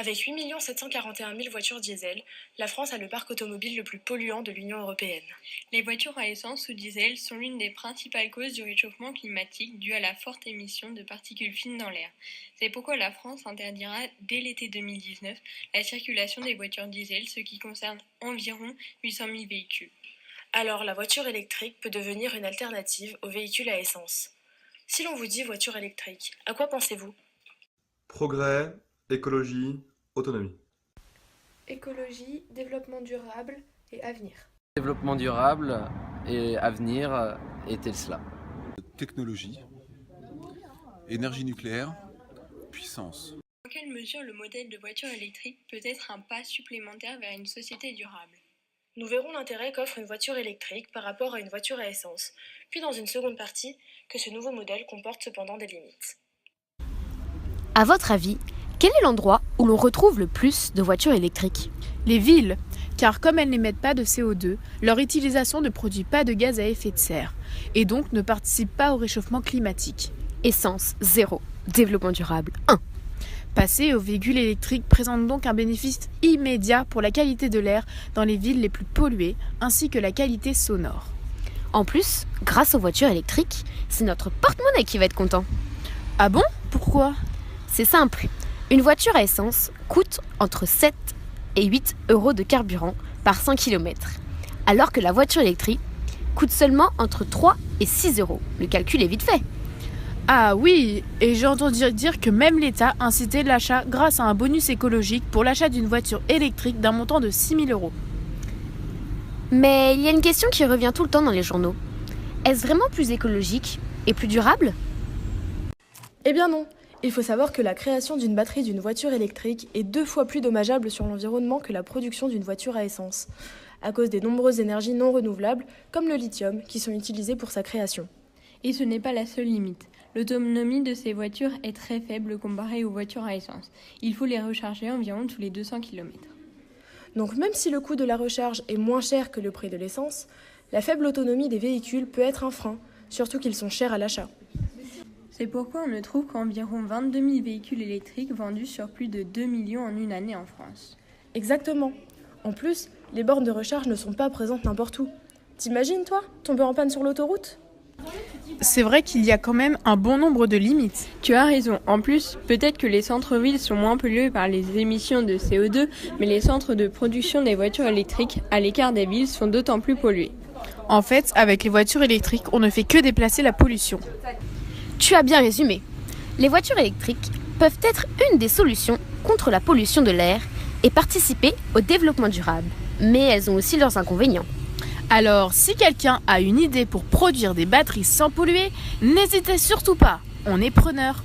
Avec 8 741 000 voitures diesel, la France a le parc automobile le plus polluant de l'Union européenne. Les voitures à essence ou diesel sont l'une des principales causes du réchauffement climatique due à la forte émission de particules fines dans l'air. C'est pourquoi la France interdira dès l'été 2019 la circulation des voitures diesel, ce qui concerne environ 800 000 véhicules. Alors la voiture électrique peut devenir une alternative aux véhicules à essence. Si l'on vous dit voiture électrique, à quoi pensez-vous ? Progrès, écologie, autonomie. Écologie, développement durable et avenir. Développement durable et avenir et Tesla. Technologie, énergie nucléaire, puissance. Dans quelle mesure le modèle de voiture électrique peut être un pas supplémentaire vers une société durable ? Nous verrons l'intérêt qu'offre une voiture électrique par rapport à une voiture à essence, puis dans une seconde partie, que ce nouveau modèle comporte cependant des limites. À votre avis, quel est l'endroit où l'on retrouve le plus de voitures électriques ? Les villes, car comme elles n'émettent pas de CO2, leur utilisation ne produit pas de gaz à effet de serre, et donc ne participe pas au réchauffement climatique. Essence 0, développement durable 1. Passer aux véhicules électriques présente donc un bénéfice immédiat pour la qualité de l'air dans les villes les plus polluées, ainsi que la qualité sonore. En plus, grâce aux voitures électriques, c'est notre porte-monnaie qui va être content. Ah bon ? Pourquoi ? C'est simple. Une voiture à essence coûte entre 7 et 8 euros de carburant par 100 km, alors que la voiture électrique coûte seulement entre 3 et 6 euros. Le calcul est vite fait. Ah oui, et j'ai entendu dire que même l'État incitait l'achat grâce à un bonus écologique pour l'achat d'une voiture électrique d'un montant de 6 000 euros. Mais il y a une question qui revient tout le temps dans les journaux. Est-ce vraiment plus écologique et plus durable ? Eh bien non. Il faut savoir que la création d'une batterie d'une voiture électrique est 2 fois plus dommageable sur l'environnement que la production d'une voiture à essence, à cause des nombreuses énergies non renouvelables, comme le lithium, qui sont utilisées pour sa création. Et ce n'est pas la seule limite. L'autonomie de ces voitures est très faible comparée aux voitures à essence. Il faut les recharger environ tous les 200 km. Donc même si le coût de la recharge est moins cher que le prix de l'essence, la faible autonomie des véhicules peut être un frein, surtout qu'ils sont chers à l'achat. C'est pourquoi on ne trouve qu'environ 22 000 véhicules électriques vendus sur plus de 2 millions en une année en France. Exactement. En plus, les bornes de recharge ne sont pas présentes n'importe où. T'imagines, toi, tomber en panne sur l'autoroute ? C'est vrai qu'il y a quand même un bon nombre de limites. Tu as raison. En plus, peut-être que les centres-villes sont moins pollués par les émissions de CO2, mais les centres de production des voitures électriques, à l'écart des villes, sont d'autant plus pollués. En fait, avec les voitures électriques, on ne fait que déplacer la pollution. Tu as bien résumé. Les voitures électriques peuvent être une des solutions contre la pollution de l'air et participer au développement durable. Mais elles ont aussi leurs inconvénients. Alors, si quelqu'un a une idée pour produire des batteries sans polluer, n'hésitez surtout pas, on est preneur.